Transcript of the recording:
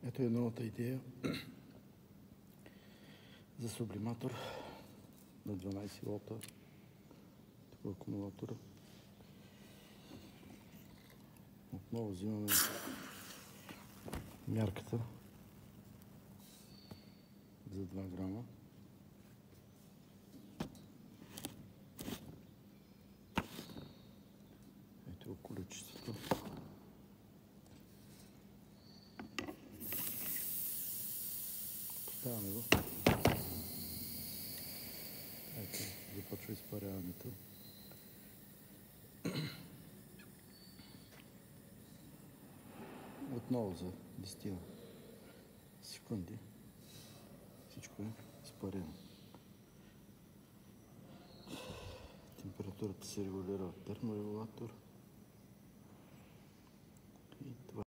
Ето е новата идея за сублиматор на 12 волта, такова акумулатора. Отново взимаме мярката за 2 грама. Ето количеството. Поставяме го. Ето, започва изпаряването. Отново за 10 секунди всичко е изпарено. Температурата се регулира от терморегулатор.